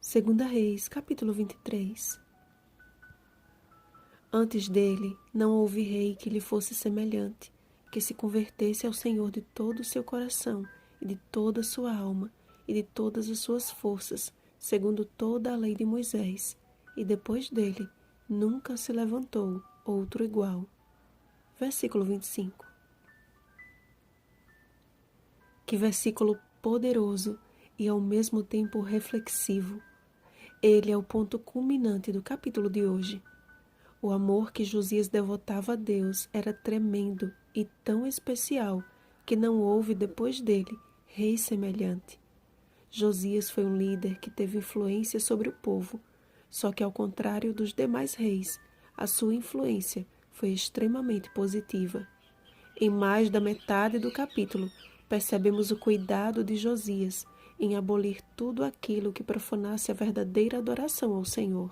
Segunda Reis, capítulo 23. Antes dele, não houve rei que lhe fosse semelhante, que se convertesse ao Senhor de todo o seu coração, e de toda a sua alma, e de todas as suas forças, segundo toda a lei de Moisés. E depois dele, nunca se levantou outro igual. Versículo 25. Que versículo poderoso e ao mesmo tempo reflexivo. Ele é o ponto culminante do capítulo de hoje. O amor que Josias devotava a Deus era tremendo e tão especial que não houve depois dele rei semelhante. Josias foi um líder que teve influência sobre o povo, só que ao contrário dos demais reis, a sua influência foi extremamente positiva. Em mais da metade do capítulo, percebemos o cuidado de Josias em abolir tudo aquilo que profanasse a verdadeira adoração ao Senhor.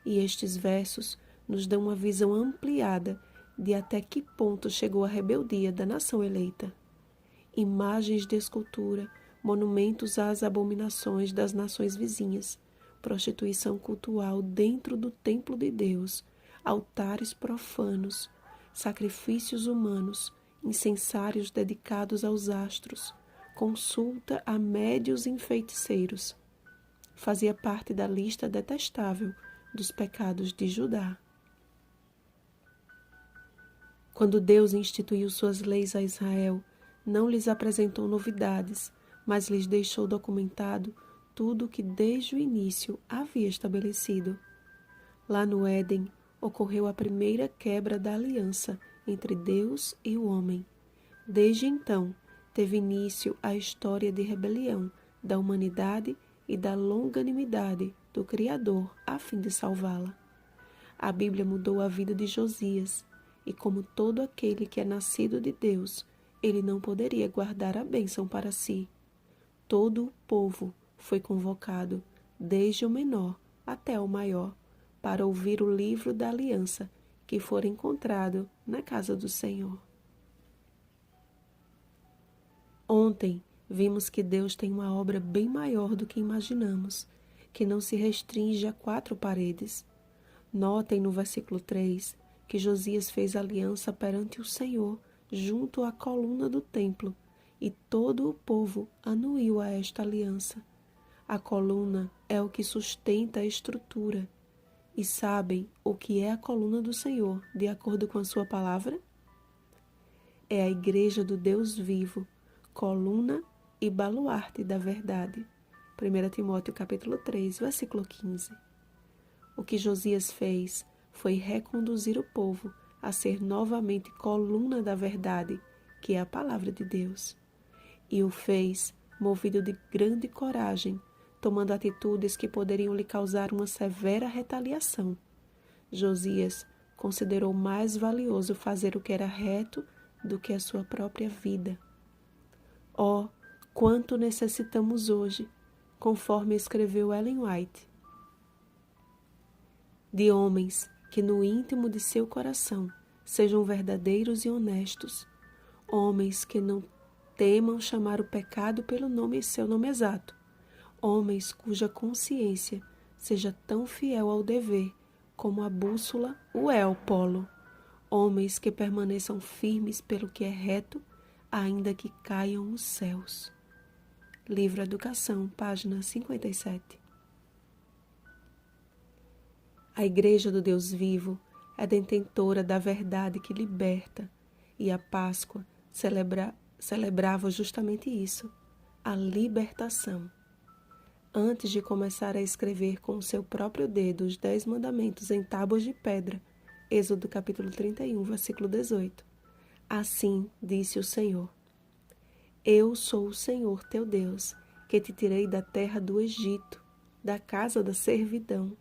E estes versos nos dão uma visão ampliada de até que ponto chegou a rebeldia da nação eleita. Imagens de escultura, monumentos às abominações das nações vizinhas, prostituição cultural dentro do templo de Deus, altares profanos, sacrifícios humanos, incensários dedicados aos astros, consulta a médios e feiticeiros. Fazia parte da lista detestável dos pecados de Judá. Quando Deus instituiu suas leis a Israel, não lhes apresentou novidades, mas lhes deixou documentado tudo o que desde o início havia estabelecido. Lá no Éden, ocorreu a primeira quebra da aliança entre Deus e o homem. Desde então, teve início a história de rebelião da humanidade e da longanimidade do Criador a fim de salvá-la. A Bíblia mudou a vida de Josias, e como todo aquele que é nascido de Deus, ele não poderia guardar a bênção para si. Todo o povo foi convocado, desde o menor até o maior, para ouvir o livro da aliança que fora encontrado na casa do Senhor. Ontem vimos que Deus tem uma obra bem maior do que imaginamos, que não se restringe a 4 paredes. Notem no versículo 3 que Josias fez aliança perante o Senhor junto à coluna do templo, e todo o povo anuiu a esta aliança. A coluna é o que sustenta a estrutura. E sabem o que é a coluna do Senhor, de acordo com a sua palavra? É a igreja do Deus vivo, coluna e baluarte da verdade. 1 Timóteo capítulo 3, versículo 15. O que Josias fez foi reconduzir o povo a ser novamente coluna da verdade, que é a palavra de Deus. E o fez movido de grande coragem, tomando atitudes que poderiam lhe causar uma severa retaliação. Josias considerou mais valioso fazer o que era reto do que a sua própria vida. Oh, quanto necessitamos hoje, conforme escreveu Ellen White, de homens que no íntimo de seu coração sejam verdadeiros e honestos, homens que não temam chamar o pecado pelo nome e seu nome exato, homens cuja consciência seja tão fiel ao dever como a bússola o é ao polo, homens que permaneçam firmes pelo que é reto, ainda que caiam os céus. Livro Educação, página 57. A Igreja do Deus Vivo é detentora da verdade que liberta, e a Páscoa celebrava justamente isso, a libertação. Antes de começar a escrever com o seu próprio dedo os 10 mandamentos em tábuas de pedra, Êxodo capítulo 31, versículo 18. Assim disse o Senhor: Eu sou o Senhor teu Deus, que te tirei da terra do Egito, da casa da servidão.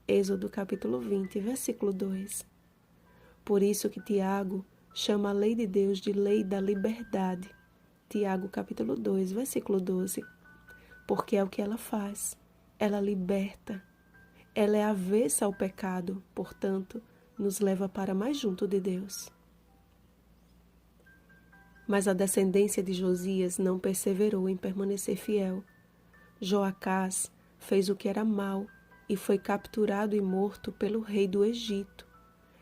Êxodo capítulo 20, versículo 2. Por isso que Tiago chama a lei de Deus de lei da liberdade. Tiago capítulo 2, versículo 12. Porque é o que ela faz. Ela liberta. Ela é avessa ao pecado, portanto, nos leva para mais junto de Deus. Mas a descendência de Josias não perseverou em permanecer fiel. Joacás fez o que era mal e foi capturado e morto pelo rei do Egito.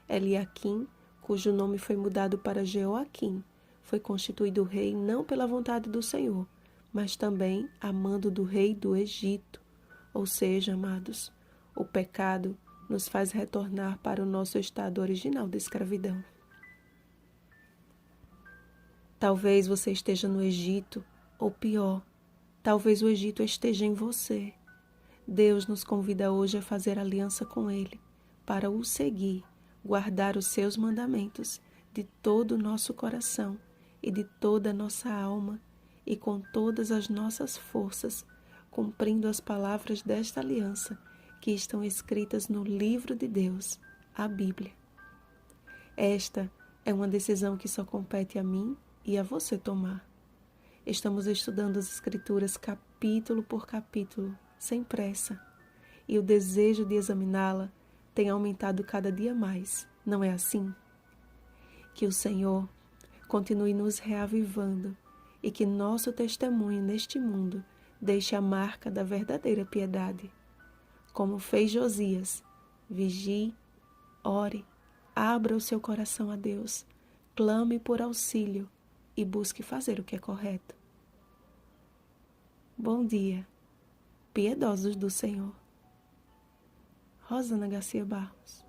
Eliaquim, cujo nome foi mudado para Jeoaquim, foi constituído rei não pela vontade do Senhor, mas também a mando do rei do Egito. Ou seja, amados, o pecado nos faz retornar para o nosso estado original de escravidão. Talvez você esteja no Egito, ou pior, talvez o Egito esteja em você. Deus nos convida hoje a fazer aliança com Ele, para o seguir, guardar os seus mandamentos de todo o nosso coração e de toda a nossa alma e com todas as nossas forças, cumprindo as palavras desta aliança que estão escritas no livro de Deus, a Bíblia. Esta é uma decisão que só compete a mim e a você tomar. Estamos estudando as Escrituras capítulo por capítulo, sem pressa, e o desejo de examiná-la tem aumentado cada dia mais, não é assim? Que o Senhor continue nos reavivando e que nosso testemunho neste mundo deixe a marca da verdadeira piedade. Como fez Josias, vigie, ore, abra o seu coração a Deus, clame por auxílio e busque fazer o que é correto. Bom dia, piedosos do Senhor. Rosana Garcia Barros.